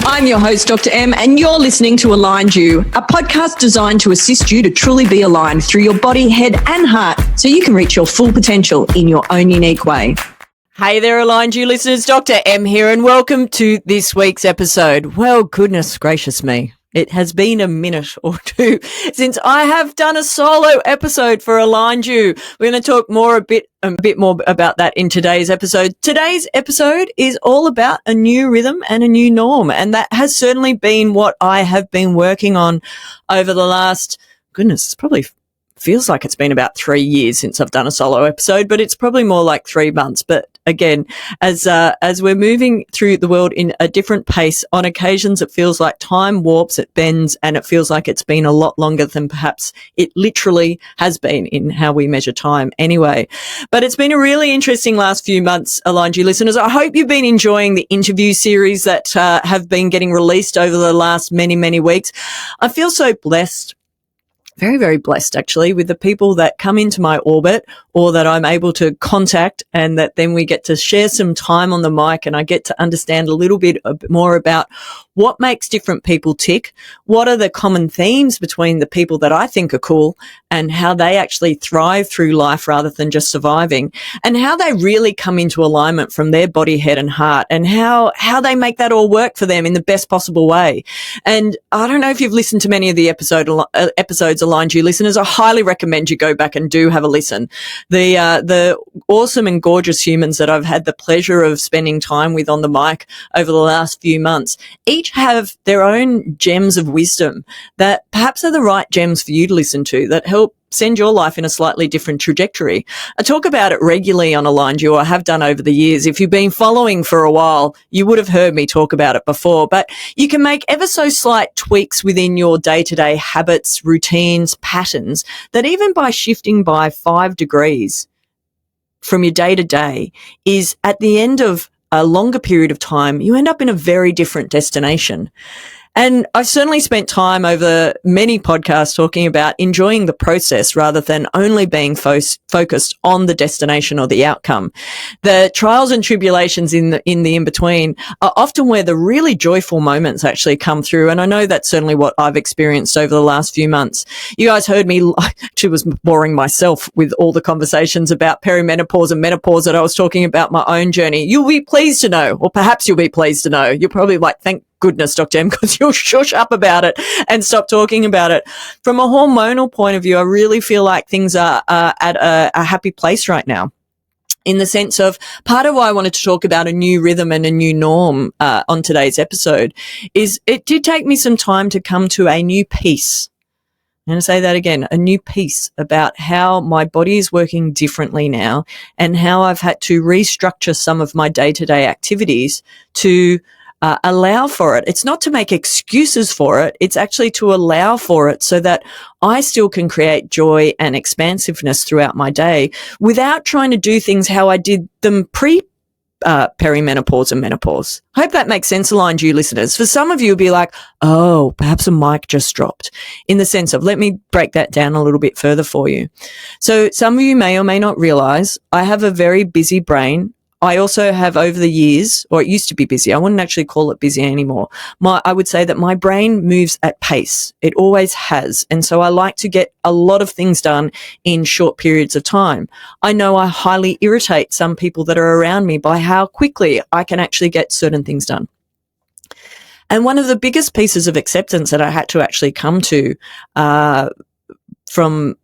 I'm your host, Dr. M, and you're listening to Aligned You, a podcast designed to assist you to truly be aligned through your body, head, and heart so you can reach your full potential in your own unique way. Hey there, Aligned You listeners, Dr. M here, and welcome to this week's episode. Well, goodness gracious me. It has been a minute or two since I have done a solo episode for Aligned You. We're going to talk a bit more about that in today's episode. Today's episode is all about a new rhythm and a new norm, and that has certainly been what I have been working on over the last, it's probably feels like it's been about 3 years since I've done a solo episode, but it's probably more like 3 months. But again, as we're moving through the world in a different pace, on occasions it feels like time warps, it bends, and it feels like it's been a lot longer than perhaps it literally has been in how we measure time anyway. But it's been a really interesting last few months, Aligned You listeners. I hope you've been enjoying the interview series that have been getting released over the last many, many weeks. I feel so blessed. Very, very blessed actually with the people that come into my orbit or that I'm able to contact, and that then we get to share some time on the mic and I get to understand a little bit more about what makes different people tick, what are the common themes between the people that I think are cool and how they actually thrive through life rather than just surviving, and how they really come into alignment from their body, head and heart, and how they make that all work for them in the best possible way. And I don't know if you've listened to many of the episodes, Aligned You listeners. I highly recommend you go back and do have a listen. The awesome and gorgeous humans that I've had the pleasure of spending time with on the mic over the last few months each have their own gems of wisdom that perhaps are the right gems for you to listen to, that help send your life in a slightly different trajectory. I talk about it regularly on Aligned You, I have done over the years. If you've been following for a while, you would have heard me talk about it before, but you can make ever so slight tweaks within your day-to-day habits, routines, patterns, that even by shifting by 5 degrees from your day-to-day is at the end of a longer period of time, you end up in a very different destination. And I've certainly spent time over many podcasts talking about enjoying the process rather than only being focused on the destination or the outcome. The trials and tribulations in the in-between are often where the really joyful moments actually come through. And I know that's certainly what I've experienced over the last few months. You guys heard me, I actually was boring myself with all the conversations about perimenopause and menopause that I was talking about my own journey. You'll be pleased to know, or perhaps you'll be pleased to know. You're probably like, thank goodness, Dr. M, because you'll shush up about it and stop talking about it. From a hormonal point of view, I really feel like things are at a happy place right now, in the sense of part of why I wanted to talk about a new rhythm and a new norm on today's episode is it did take me some time to come to a new peace. I'm going to say that again, a new peace about how my body is working differently now and how I've had to restructure some of my day-to-day activities to allow for it. It's not to make excuses for it. It's actually to allow for it so that I still can create joy and expansiveness throughout my day without trying to do things how I did them perimenopause and menopause. I hope that makes sense, Aligned You listeners. For some of you, it'll be like, oh, perhaps a mic just dropped, in the sense of, let me break that down a little bit further for you. So some of you may or may not realize I have a very busy brain. I also have over the years, or it used to be busy. I wouldn't actually call it busy anymore. I would say that my brain moves at pace. It always has. And so I like to get a lot of things done in short periods of time. I know I highly irritate some people that are around me by how quickly I can actually get certain things done. And one of the biggest pieces of acceptance that I had to actually come to from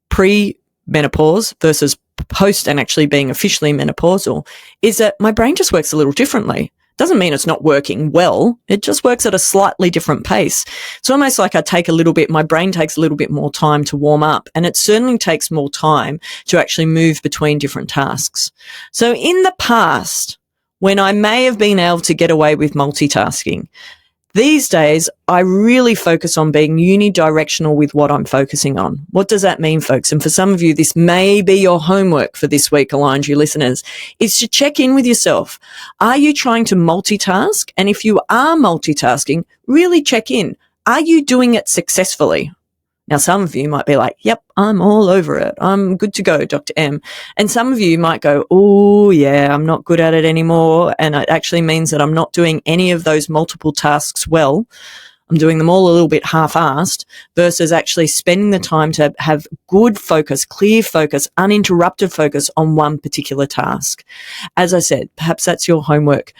pre-menopause versus post and actually being officially menopausal is that my brain just works a little differently. Doesn't mean it's not working well. It just works at a slightly different pace. It's almost like my brain takes a little bit more time to warm up, and it certainly takes more time to actually move between different tasks. So in the past, when I may have been able to get away with multitasking, these days, I really focus on being unidirectional with what I'm focusing on. What does that mean, folks? And for some of you, this may be your homework for this week, Aligned You listeners, is to check in with yourself. Are you trying to multitask? And if you are multitasking, really check in. Are you doing it successfully? Now, some of you might be like, yep, I'm all over it. I'm good to go, Dr. M. And some of you might go, oh, yeah, I'm not good at it anymore. And it actually means that I'm not doing any of those multiple tasks well. I'm doing them all a little bit half-assed versus actually spending the time to have good focus, clear focus, uninterrupted focus on one particular task. As I said, perhaps that's your homework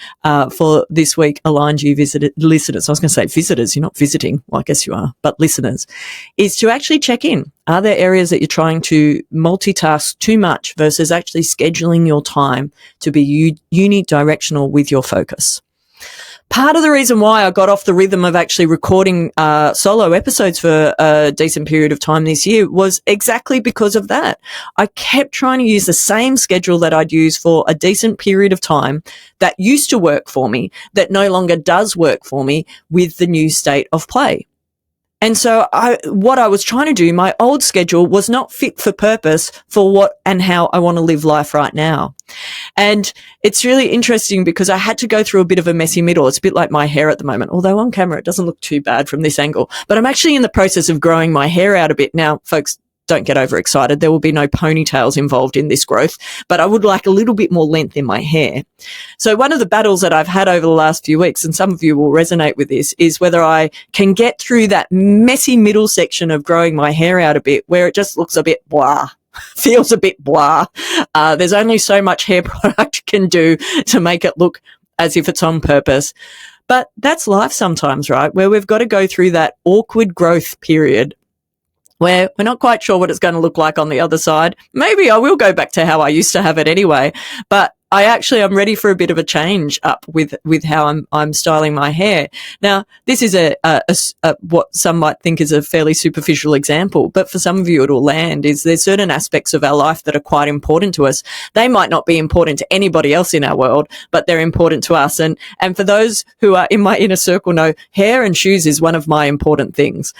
for this week, Aligned You listeners. I was going to say visitors, you're not visiting. Well, I guess you are, but listeners, is to actually check in. Are there areas that you're trying to multitask too much versus actually scheduling your time to be unidirectional with your focus? Part of the reason why I got off the rhythm of actually recording solo episodes for a decent period of time this year was exactly because of that. I kept trying to use the same schedule that I'd used for a decent period of time that used to work for me, that no longer does work for me with the new state of play. And so what I was trying to do, my old schedule was not fit for purpose for what and how I want to live life right now. And it's really interesting because I had to go through a bit of a messy middle. It's a bit like my hair at the moment, although on camera it doesn't look too bad from this angle. But I'm actually in the process of growing my hair out a bit. Now, folks, don't get overexcited. There will be no ponytails involved in this growth, but I would like a little bit more length in my hair. So one of the battles that I've had over the last few weeks, and some of you will resonate with this, is whether I can get through that messy middle section of growing my hair out a bit where it just looks a bit blah. Feels a bit blah. There's only so much hair product can do to make it look as if it's on purpose. But that's life sometimes, right? Where we've got to go through that awkward growth period where we're not quite sure what it's going to look like on the other side. Maybe I will go back to how I used to have it anyway, but I'm ready for a bit of a change up with how I'm styling my hair. Now, this is a what some might think is a fairly superficial example, but for some of you it'll land. Is there's certain aspects of our life that are quite important to us. They might not be important to anybody else in our world, but they're important to us. And for those who are in my inner circle know, hair and shoes is one of my important things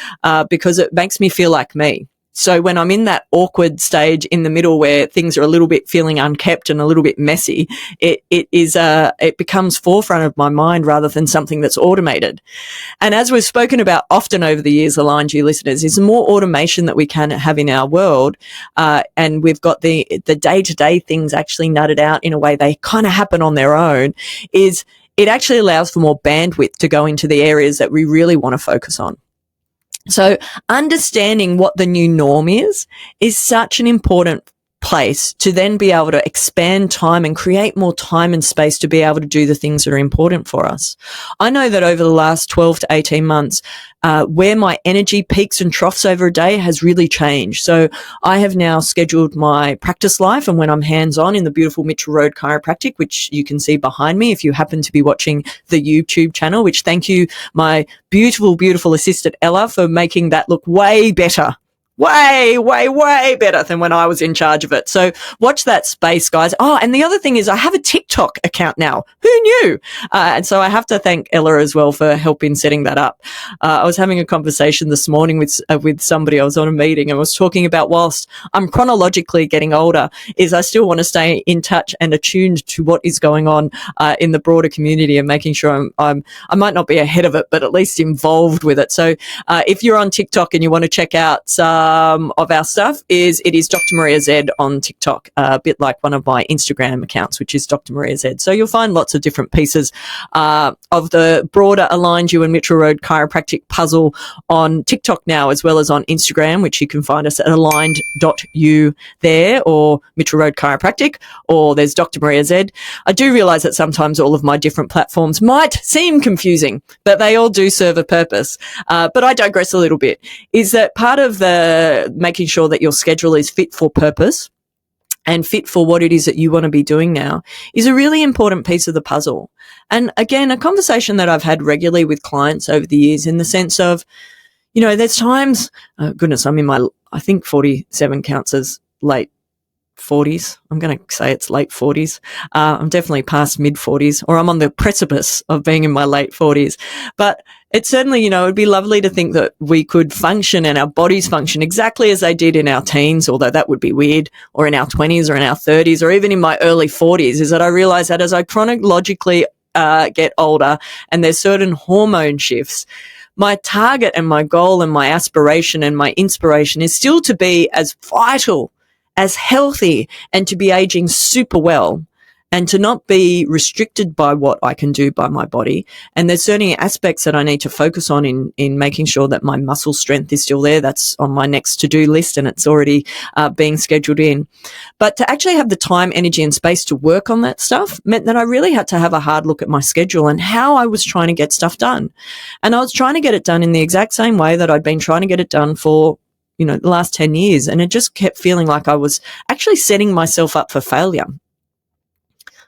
because it makes me feel like me. So when I'm in that awkward stage in the middle where things are a little bit feeling unkept and a little bit messy, it becomes forefront of my mind rather than something that's automated. And as we've spoken about often over the years, Aligned You listeners, is more automation that we can have in our world. And we've got the day-to-day things actually nutted out in a way they kind of happen on their own, is it actually allows for more bandwidth to go into the areas that we really want to focus on. So understanding what the new norm is such an important place to then be able to expand time and create more time and space to be able to do the things that are important for us. I know that over the last 12 to 18 months, where my energy peaks and troughs over a day has really changed. So I have now scheduled my practice life, and when I'm hands-on in the beautiful Mitchell Road Chiropractic, which you can see behind me if you happen to be watching the YouTube channel, which thank you, my beautiful, beautiful assistant Ella, for making that look way better. Way, way, way better than when I was in charge of it. So watch that space, guys. Oh, and the other thing is I have a TikTok account now. Who knew? And so I have to thank Ella as well for helping setting that up. I was having a conversation this morning with somebody. I was on a meeting and I was talking about whilst I'm chronologically getting older, is I still want to stay in touch and attuned to what is going on in the broader community and making sure I might not be ahead of it, but at least involved with it. So if you're on TikTok and you want to check out of our stuff, it is Dr. Maria Z on TikTok, a bit like one of my Instagram accounts, which is Dr. Maria Z. So you'll find lots of different pieces of the broader Aligned You and Mitchell Road Chiropractic puzzle on TikTok now, as well as on Instagram, which you can find us at aligned.you there, or Mitchell Road Chiropractic, or there's Dr. Maria Z. I do realize that sometimes all of my different platforms might seem confusing, but they all do serve a purpose. But I digress a little bit, is that part of the making sure that your schedule is fit for purpose and fit for what it is that you want to be doing now is a really important piece of the puzzle. And again, a conversation that I've had regularly with clients over the years, in the sense of, you know, there's times, goodness, I'm in my, I think 47 counts as late 40s. I'm going to say it's late 40s. I'm definitely past mid 40s, or I'm on the precipice of being in my late 40s. But it's certainly, you know, it'd be lovely to think that we could function and our bodies function exactly as they did in our teens, although that would be weird, or in our 20s or in our 30s, or even in my early 40s, is that I realize that as I chronologically get older and there's certain hormone shifts, my target and my goal and my aspiration and my inspiration is still to be as vital, as healthy, and to be aging super well, and to not be restricted by what I can do by my body. And there's certainly aspects that I need to focus on in making sure that my muscle strength is still there. That's on my next to-do list, and it's already being scheduled in. But to actually have the time, energy, and space to work on that stuff meant that I really had to have a hard look at my schedule and how I was trying to get stuff done. And I was trying to get it done in the exact same way that I'd been trying to get it done for, the last 10 years. And it just kept feeling like I was actually setting myself up for failure.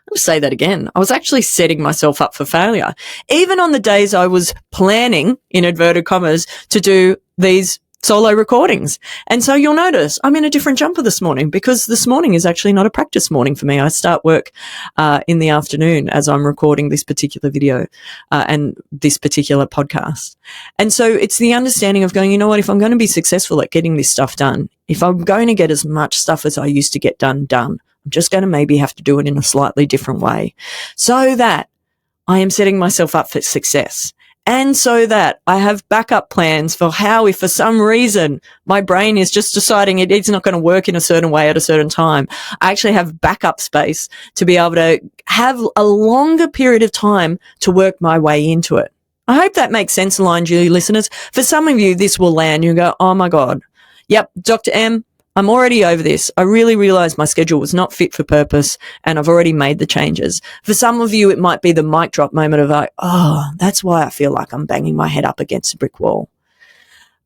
I'll say that again. I was actually setting myself up for failure. Even on the days I was planning, in inverted commas, to do these solo recordings. And so you'll notice I'm in a different jumper this morning, because this morning is actually not a practice morning for me. I start work in the afternoon as I'm recording this particular video and this particular podcast. And so it's the understanding of going, if I'm going to be successful at getting this stuff done, if I'm going to get as much stuff as I used to get done, I'm just going to maybe have to do it in a slightly different way, so that I am setting myself up for success. And so that I have backup plans for how, if for some reason my brain is just deciding it's not going to work in a certain way at a certain time, I actually have backup space to be able to have a longer period of time to work my way into it. I hope that makes sense, Aligned You listeners. For some of you, this will land. You go, oh my God. Yep, Dr. M, I'm already over this. I really realized my schedule was not fit for purpose, and I've already made the changes. For some of you, it might be the mic drop moment of like, oh, that's why I feel like I'm banging my head up against a brick wall.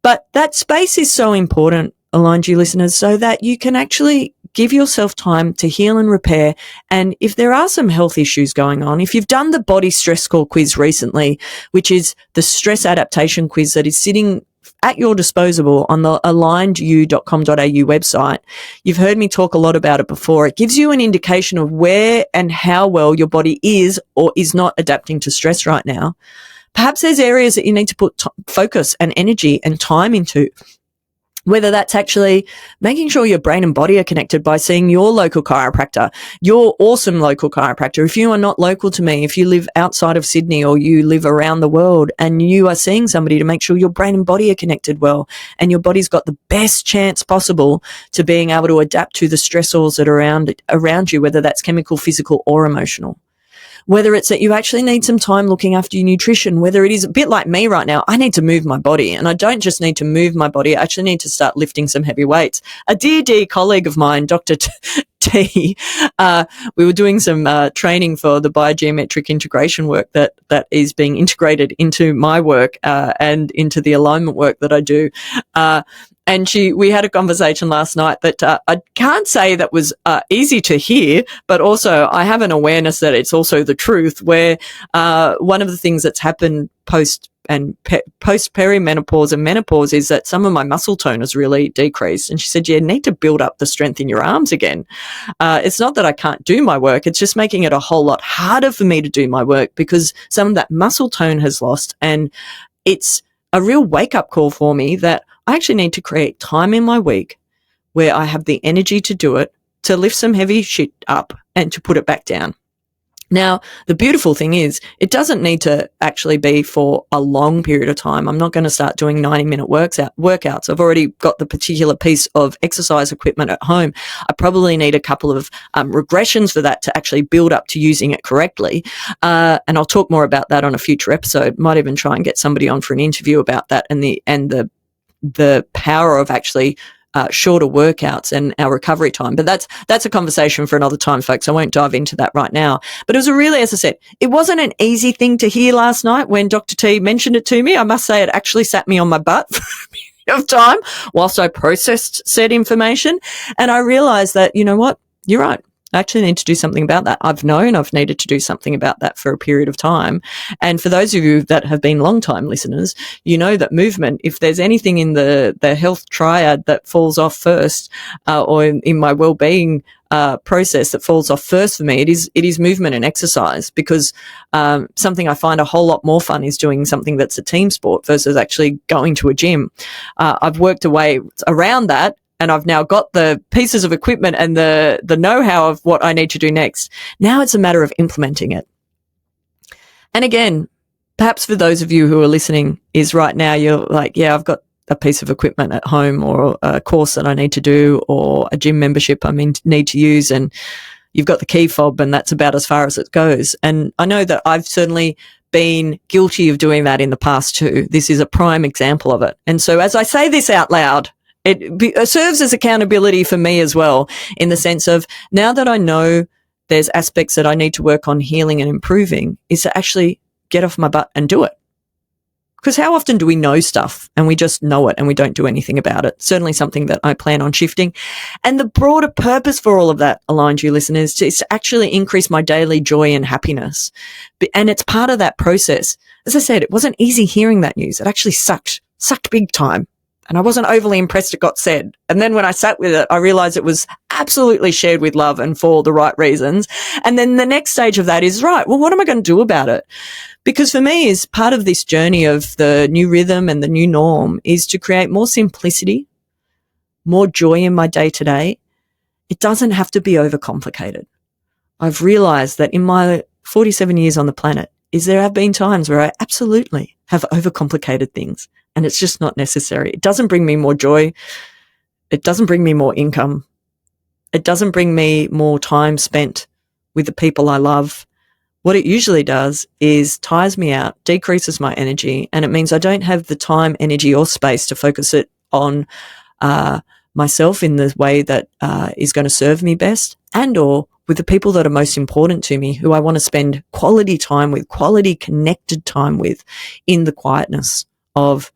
But that space is so important, Aligned You listeners, so that you can actually give yourself time to heal and repair. And if there are some health issues going on, if you've done the body stress score quiz recently, which is the stress adaptation quiz that is sitting at your disposal on the alignedyou.com.au website. You've heard me talk a lot about it before. It gives you an indication of where and how well your body is or is not adapting to stress right now. Perhaps there's areas that you need to put focus and energy and time into, whether that's actually making sure your brain and body are connected by seeing your local chiropractor, your awesome local chiropractor. If you are not local to me, if you live outside of Sydney or you live around the world and you are seeing somebody, to make sure your brain and body are connected well and your body's got the best chance possible to being able to adapt to the stressors that are around you, whether that's chemical, physical, or emotional. Whether it's that you actually need some time looking after your nutrition, whether it is a bit like me right now, I need to move my body, and I don't just need to move my body, I actually need to start lifting some heavy weights. A dear colleague of mine, Dr. T, we were doing some training for the biogeometric integration work that is being integrated into my work and into the alignment work that I do. And we had a conversation last night that I can't say that was easy to hear, but also I have an awareness that it's also the truth, where one of the things that's happened post perimenopause and menopause is that some of my muscle tone has really decreased. And she said, you need to build up the strength in your arms again. It's not that I can't do my work. It's just making it a whole lot harder for me to do my work because some of that muscle tone has lost. And it's a real wake-up call for me that I actually need to create time in my week where I have the energy to do it, to lift some heavy shit up and to put it back down. Now, the beautiful thing is it doesn't need to actually be for a long period of time. I'm not going to start doing 90-minute workouts. I've already got the particular piece of exercise equipment at home. I probably need a couple of regressions for that to actually build up to using it correctly. And I'll talk more about that on a future episode. Might even try and get somebody on for an interview about that and the power of actually shorter workouts and our recovery time. But that's a conversation for another time, folks. I won't dive into that right now. But it was as I said, it wasn't an easy thing to hear last night when Dr. T mentioned it to me. I must say it actually sat me on my butt for a period of time whilst I processed said information. And I realized that, you know what? You're right. I actually need to do something about that. I've known I've needed to do something about that for a period of time. And for those of you that have been long-time listeners, you know that movement, if there's anything in the health triad that falls off first, or in my well-being process that falls off first for me, it is movement and exercise, because something I find a whole lot more fun is doing something that's a team sport versus actually going to a gym. I've worked a way around that, and I've now got the pieces of equipment and the know-how of what I need to do next. Now it's a matter of implementing it. And again, perhaps for those of you who are listening is right now, you're like, yeah, I've got a piece of equipment at home or a course that I need to do or a gym membership need to use, and you've got the key fob and that's about as far as it goes. And I know that I've certainly been guilty of doing that in the past too. This is a prime example of it. And so as I say this out loud, it serves as accountability for me as well, in the sense of now that I know there's aspects that I need to work on healing and improving, is to actually get off my butt and do it. Because how often do we know stuff and we just know it and we don't do anything about it? Certainly something that I plan on shifting. And the broader purpose for all of that, Aligned You listeners, is to actually increase my daily joy and happiness. And it's part of that process. As I said, it wasn't easy hearing that news. It actually sucked big time. And I wasn't overly impressed it got said. And then when I sat with it, I realized it was absolutely shared with love and for the right reasons. And then the next stage of that is, right, well, what am I going to do about it? Because for me, is part of this journey of the new rhythm and the new norm is to create more simplicity, more joy in my day to day. It doesn't have to be overcomplicated. I've realized that in my 47 years on the planet, there have been times where I absolutely have overcomplicated things, and it's just not necessary. It doesn't bring me more joy. It doesn't bring me more income. It doesn't bring me more time spent with the people I love. What it usually does is tires me out, decreases my energy, and it means I don't have the time, energy, or space to focus it on myself in the way that is going to serve me best, and or with the people that are most important to me, who I want to spend quality time with, quality connected time with, in the quietness of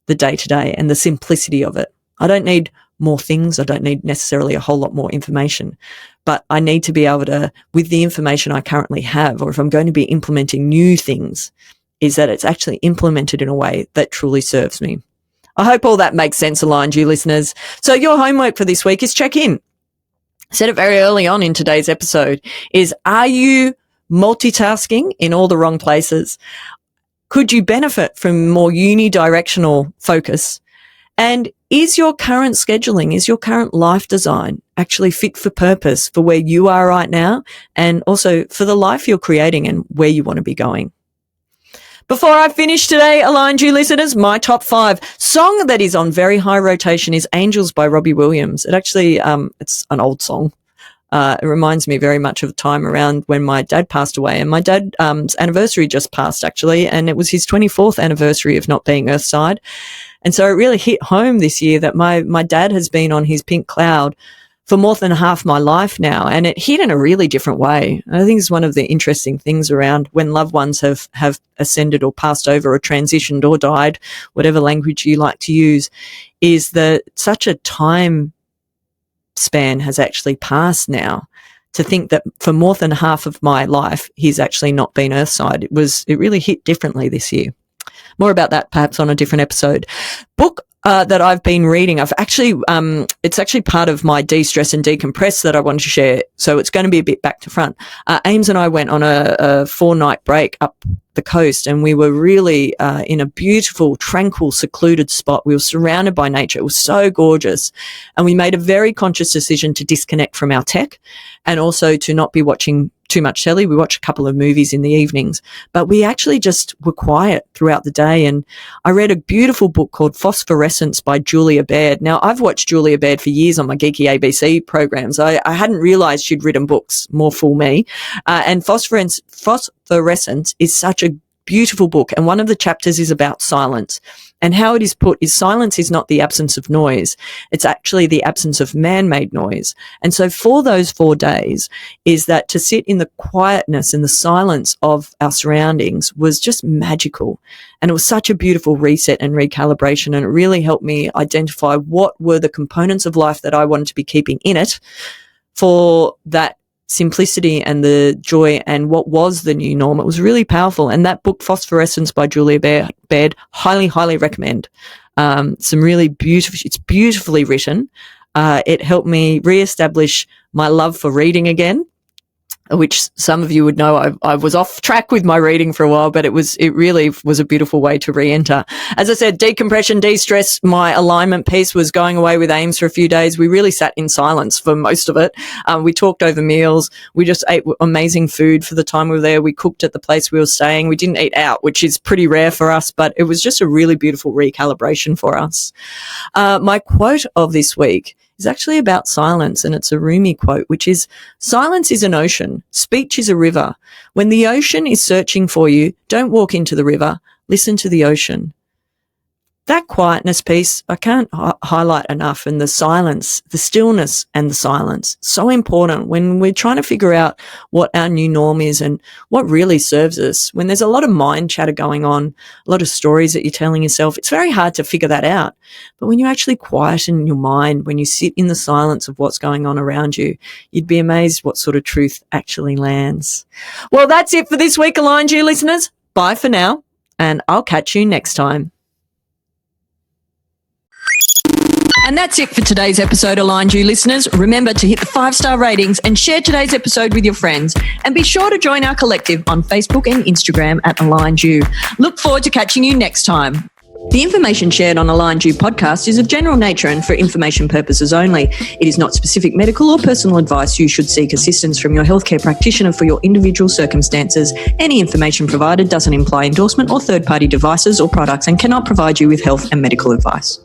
the day-to-day and the simplicity of it. I don't need more things. I don't need necessarily a whole lot more information, but I need to be able to, with the information I currently have, or if I'm going to be implementing new things, is that it's actually implemented in a way that truly serves me. I hope all that makes sense, Aligned You listeners. So your homework for this week is check in. I said it very early on in today's episode, is, are you multitasking in all the wrong places? Could you benefit from more unidirectional focus? And is your current scheduling, is your current life design actually fit for purpose for where you are right now, and also for the life you're creating and where you want to be going? Before I finish today, Aligned You listeners, my top 5 song that is on very high rotation is Angels by Robbie Williams. It actually, it's an old song. It reminds me very much of the time around when my dad passed away, and my dad's anniversary just passed actually, and it was his 24th anniversary of not being Earthside. And so it really hit home this year that my dad has been on his pink cloud for more than half my life now, and it hit in a really different way. I think it's one of the interesting things around when loved ones have ascended or passed over or transitioned or died, whatever language you like to use, is that such a time span has actually passed now, to think that for more than half of my life he's actually not been Earthside. It really hit differently this year. More about that perhaps on a different episode. Book that I've been reading, I've actually, it's actually part of my de-stress and decompress that I wanted to share. So it's going to be a bit back to front. Ames and I went on a 4-night break up the coast, and we were really in a beautiful, tranquil, secluded spot. We were surrounded by nature. It was so gorgeous. And we made a very conscious decision to disconnect from our tech, and also to not be watching too much telly. We watched a couple of movies in the evenings, but we actually just were quiet throughout the day. And I read a beautiful book called Phosphorescence by Julia Baird. Now, I've watched Julia Baird for years on my Geeky ABC programs. I hadn't realized she'd written books. More fool me. And Phosphorescence is such a beautiful book. And one of the chapters is about silence. And how it is put is, silence is not the absence of noise. It's actually the absence of man-made noise. And so for those 4 days is that to sit in the quietness and the silence of our surroundings was just magical. And it was such a beautiful reset and recalibration. And it really helped me identify what were the components of life that I wanted to be keeping in it for that simplicity and the joy, and what was the new norm. It was really powerful. And that book, Phosphorescence by Julia Baird, highly, highly recommend. Some really beautiful, it's beautifully written. It helped me reestablish my love for reading again. which some of you would know I was off track with my reading for a while, but it really was a beautiful way to re-enter. As I said, decompression, de-stress, my alignment piece was going away with Ames for a few days. We really sat in silence for most of it. We talked over meals. We just ate amazing food for the time we were there. We cooked at the place we were staying. We didn't eat out, which is pretty rare for us, but it was just a really beautiful recalibration for us. My quote of this week is actually about silence, and it's a Rumi quote, which is, "Silence is an ocean. Speech is a river. When the ocean is searching for you, don't walk into the river. Listen to the ocean." That quietness piece, I can't highlight enough, and the silence, the stillness and the silence, so important when we're trying to figure out what our new norm is and what really serves us. When there's a lot of mind chatter going on, a lot of stories that you're telling yourself, it's very hard to figure that out. But when you actually quieten your mind, when you sit in the silence of what's going on around you, you'd be amazed what sort of truth actually lands. Well, that's it for this week, Aligned You listeners. Bye for now, and I'll catch you next time. And that's it for today's episode, Aligned You listeners. Remember to hit the 5-star ratings and share today's episode with your friends. And be sure to join our collective on Facebook and Instagram at Aligned You. Look forward to catching you next time. The information shared on Aligned You podcast is of general nature and for information purposes only. It is not specific medical or personal advice. You should seek assistance from your healthcare practitioner for your individual circumstances. Any information provided doesn't imply endorsement or third-party devices or products and cannot provide you with health and medical advice.